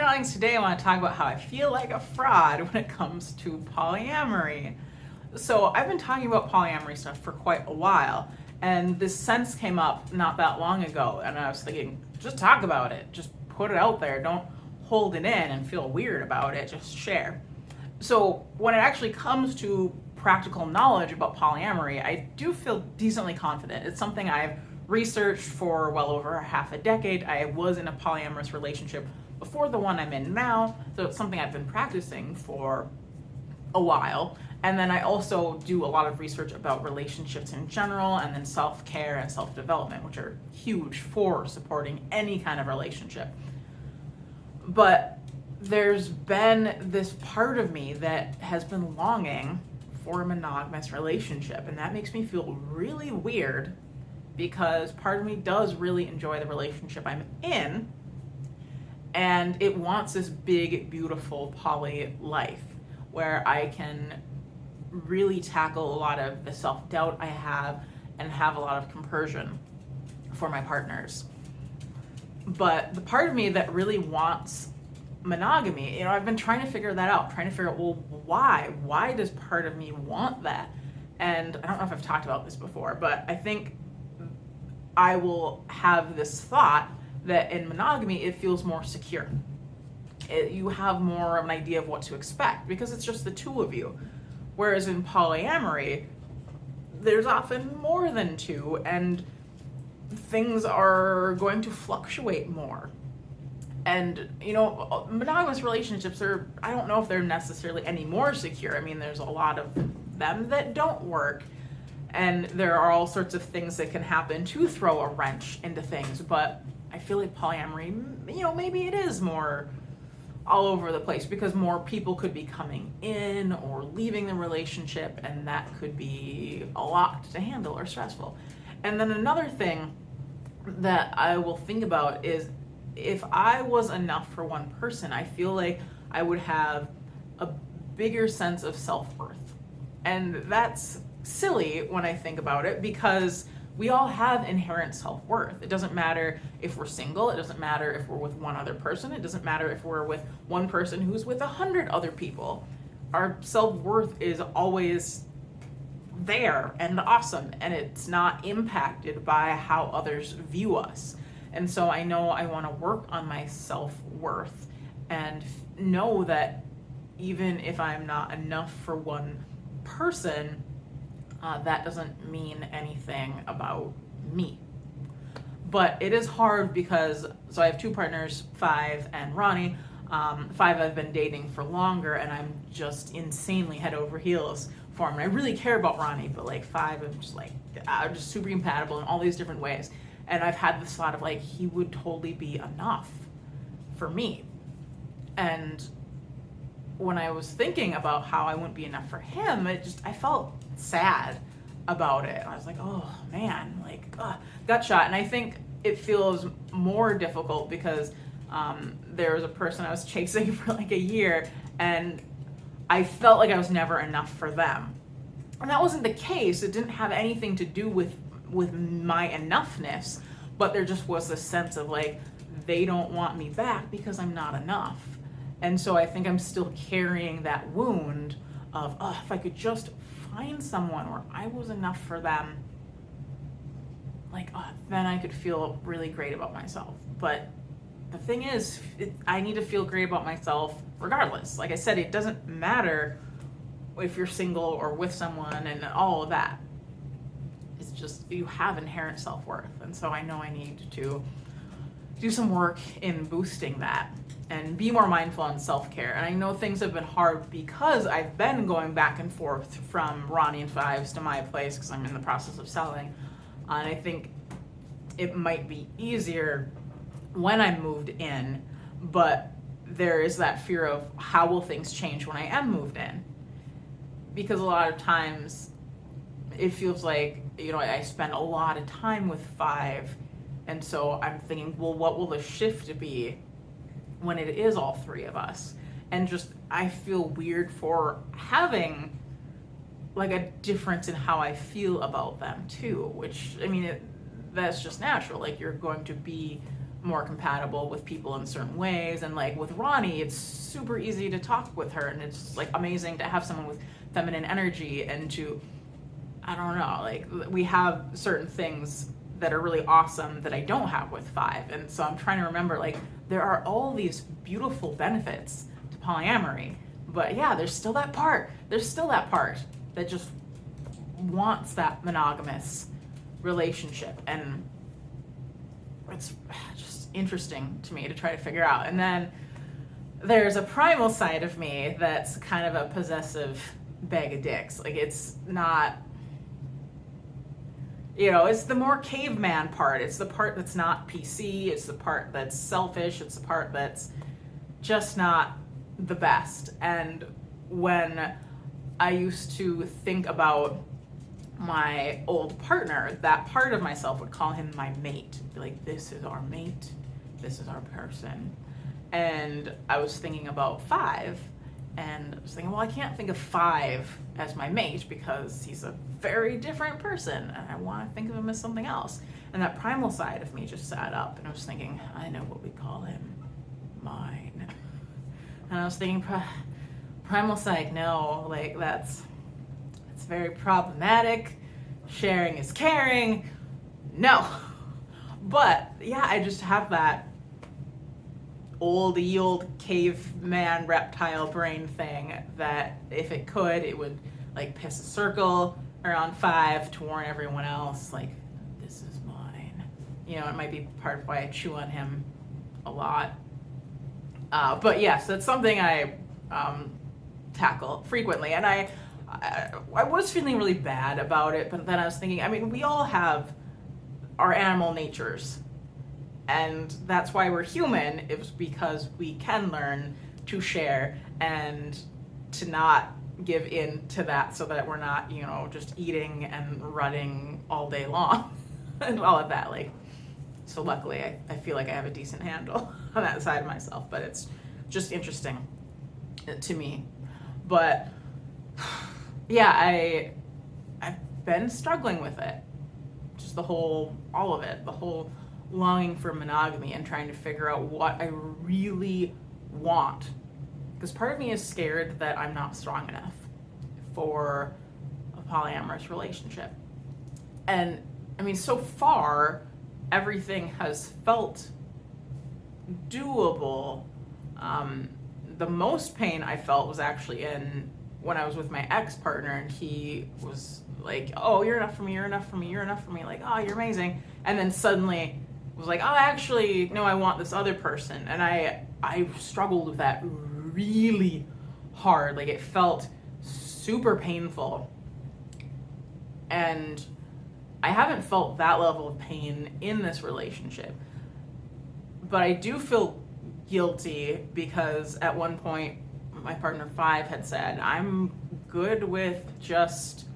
darlings, today I want to talk about how I feel like a fraud when it comes to polyamory. So I've been talking about polyamory stuff for quite a while, and this sense came up not that long ago, and I was thinking, just talk about it, just put it out there, don't hold it in and feel weird about it, just share. So when it actually comes to practical knowledge about polyamory, I do feel decently confident. It's something I've researched for well over half a decade. I was in a polyamorous relationship before the one I'm in now, so it's something I've been practicing for a while. And then I also do a lot of research about relationships in general, and then self-care and self-development, which are huge for supporting any kind of relationship. But there's been this part of me that has been longing for a monogamous relationship, and that makes me feel really weird because part of me does really enjoy the relationship I'm in, and it wants this big, beautiful poly life where I can really tackle a lot of the self-doubt I have and have a lot of compersion for my partners. But the part of me that really wants monogamy, I've been trying to figure that out, trying to figure out, well, why does part of me want that? And I don't know if I've talked about this before, but I think I will have this thought that in monogamy it feels more secure. You have more of an idea of what to expect because it's just the two of you. Whereas in polyamory, there's often more than two, and things are going to fluctuate more. And, monogamous relationships I don't know if they're necessarily any more secure. I mean, there's a lot of them that don't work, and there are all sorts of things that can happen to throw a wrench into things. But I feel like polyamory, maybe it is more all over the place because more people could be coming in or leaving the relationship, and that could be a lot to handle or stressful. And then another thing that I will think about is if I was enough for one person, I feel like I would have a bigger sense of self-worth. And that's silly when I think about it because we all have inherent self-worth. It doesn't matter if we're single, it doesn't matter if we're with one other person, it doesn't matter if we're with one person who's with 100 other people. Our self-worth is always there and awesome, and it's not impacted by how others view us. And so I know I want to work on my self-worth and know that even if I'm not enough for one person, that doesn't mean anything about me. But it is hard because, so I have two partners, Five and Ronnie. Five I've been dating for longer, and I'm just insanely head over heels for him. And I really care about Ronnie, but Five, I'm just super compatible in all these different ways. And I've had this thought of he would totally be enough for me. And when I was thinking about how I wouldn't be enough for him, I felt sad about it. I was like, oh man, gut shot. And I think it feels more difficult because there was a person I was chasing for a year, and I felt like I was never enough for them. And that wasn't the case. It didn't have anything to do with my enoughness, but there just was this sense of they don't want me back because I'm not enough. And so I think I'm still carrying that wound of, if I could just find someone where I was enough for them, then I could feel really great about myself. But the thing is, I need to feel great about myself regardless. Like I said, it doesn't matter if you're single or with someone and all of that. It's just you have inherent self-worth. And so I know I need to do some work in boosting that and be more mindful on self-care. And I know things have been hard because I've been going back and forth from Ronnie and Fives to my place because I'm in the process of selling. And I think it might be easier when I'm moved in, but there is that fear of how will things change when I am moved in? Because a lot of times it feels like, I spend a lot of time with Five, and so I'm thinking, well, what will the shift be when it is all three of us? And just, I feel weird for having a difference in how I feel about them too, which, that's just natural. You're going to be more compatible with people in certain ways. And like with Ronnie, it's super easy to talk with her, and it's like amazing to have someone with feminine energy, and to, I don't know, like we have certain things that are really awesome that I don't have with 5. And so I'm trying to remember, like, there are all these beautiful benefits to polyamory, but yeah, there's still that part that just wants that monogamous relationship. And it's just interesting to me to try to figure out. And then there's a primal side of me that's kind of a possessive bag of dicks. Like, it's not, you know, it's the more caveman part. It's the part that's not PC. It's the part that's selfish. It's the part that's just not the best. And when I used to think about my old partner, that part of myself would call him my mate. Be like, this is our mate. This is our person. And I was thinking about 5, and I was thinking, well, I can't think of 5 as my mate because he's a very different person, and I want to think of him as something else. And that primal side of me just sat up, and I was thinking, I know what we call him. Mine. And I was thinking, primal side, no, like that's very problematic. Sharing is caring. No. But yeah, I just have that old caveman reptile brain thing that if it could, it would like piss a circle around 5 to warn everyone else, like, this is mine. You know, it might be part of why I chew on him a lot. But yes, that's something I tackle frequently. And I was feeling really bad about it, but then I was thinking, I mean, we all have our animal natures, and that's why we're human. It was because we can learn to share and to not give in to that, so that we're not, you know, just eating and running all day long and all of that. Like, so luckily I feel like I have a decent handle on that side of myself, but it's just interesting to me. But yeah, I've been struggling with it. Just all of it, the whole longing for monogamy and trying to figure out what I really want. Because part of me is scared that I'm not strong enough for a polyamorous relationship. And I mean, so far, everything has felt doable. The most pain I felt was actually when I was with my ex-partner, and he was like, oh, you're enough for me, you're enough for me, you're enough for me, like, oh, you're amazing. And then suddenly was like, oh, actually, no, I want this other person. And I struggled with that really hard. Like, it felt super painful. And I haven't felt that level of pain in this relationship. But I do feel guilty because at one point, my partner 5 had said, I'm good with just,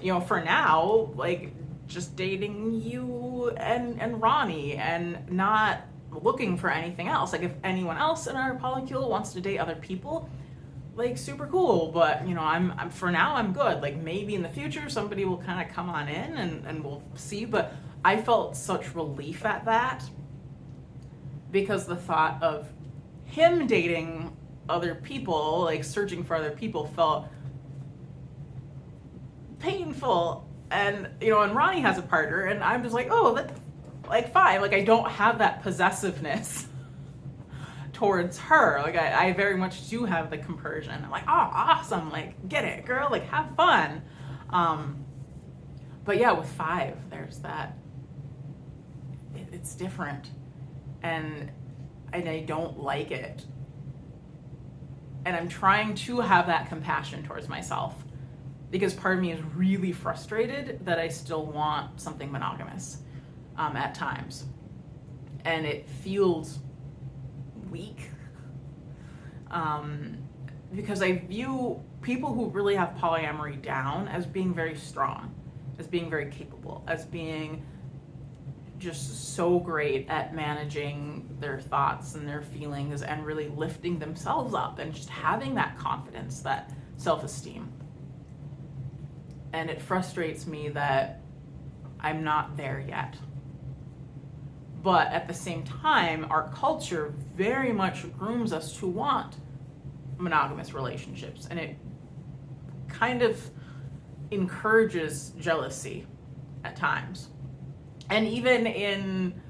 you know, for now, like, just dating you and Ronnie and not looking for anything else. Like, if anyone else in our polycule wants to date other people, like, super cool. But, you know, I'm for now, I'm good. Like, maybe in the future, somebody will kind of come on in and we'll see. But I felt such relief at that because the thought of him dating other people, like searching for other people, felt painful. And, you know, and Ronnie has a partner, and I'm just like, oh, that's like fine. Like, I don't have that possessiveness towards her. Like, I very much do have the compersion. I'm like, oh, awesome. Like, get it, girl. Like, have fun. But yeah, with 5, there's that. It's different. And I don't like it. And I'm trying to have that compassion towards myself, because part of me is really frustrated that I still want something monogamous at times. And it feels weak because I view people who really have polyamory down as being very strong, as being very capable, as being just so great at managing their thoughts and their feelings and really lifting themselves up and just having that confidence, that self-esteem. And it frustrates me that I'm not there yet. But at the same time, our culture very much grooms us to want monogamous relationships, and it kind of encourages jealousy at times. And even in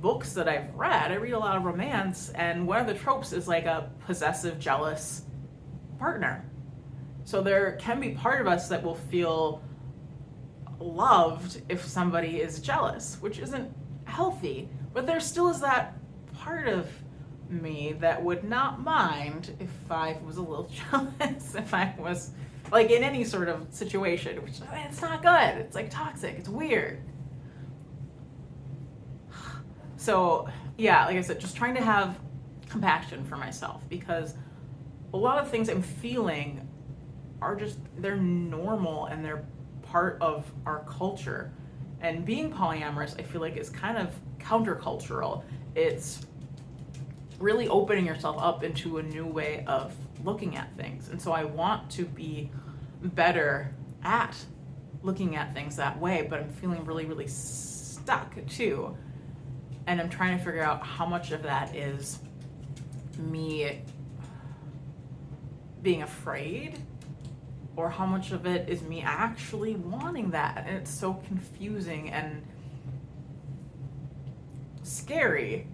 books that I've read, I read a lot of romance, and one of the tropes is like a possessive, jealous partner. So there can be part of us that will feel loved if somebody is jealous, which isn't healthy, but there still is that part of me that would not mind if I was a little jealous, if I was like in any sort of situation, which it's not good. It's like toxic. It's weird. So yeah, like I said, just trying to have compassion for myself, because a lot of things I'm feeling are just, they're normal and they're part of our culture. And being polyamorous, I feel like, is kind of countercultural. It's really opening yourself up into a new way of looking at things. And so I want to be better at looking at things that way, but I'm feeling really, really stuck too. And I'm trying to figure out how much of that is me being afraid, or how much of it is me actually wanting that. And it's so confusing and scary,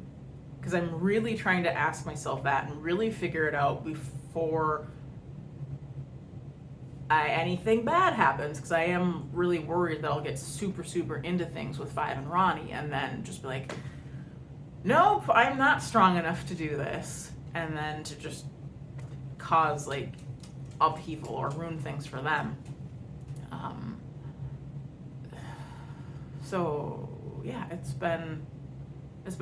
because I'm really trying to ask myself that and really figure it out before anything bad happens, because I am really worried that I'll get super, super into things with Five and Ronnie and then just be like, nope, I'm not strong enough to do this. And then to just cause like upheaval or ruin things for them. So yeah, it's been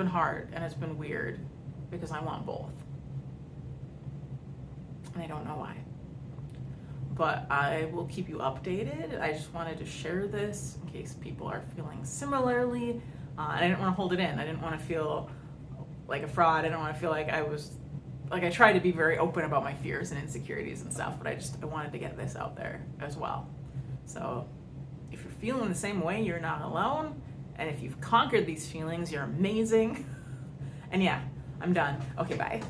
hard and it's been weird, because I want both. And I don't know why. But I will keep you updated. I just wanted to share this in case people are feeling similarly. I didn't want to hold it in. I didn't want to feel like a fraud. I didn't want to feel like I tried to be very open about my fears and insecurities and stuff, but I wanted to get this out there as well. So if you're feeling the same way, you're not alone. And if you've conquered these feelings, you're amazing. And yeah, I'm done. Okay, bye.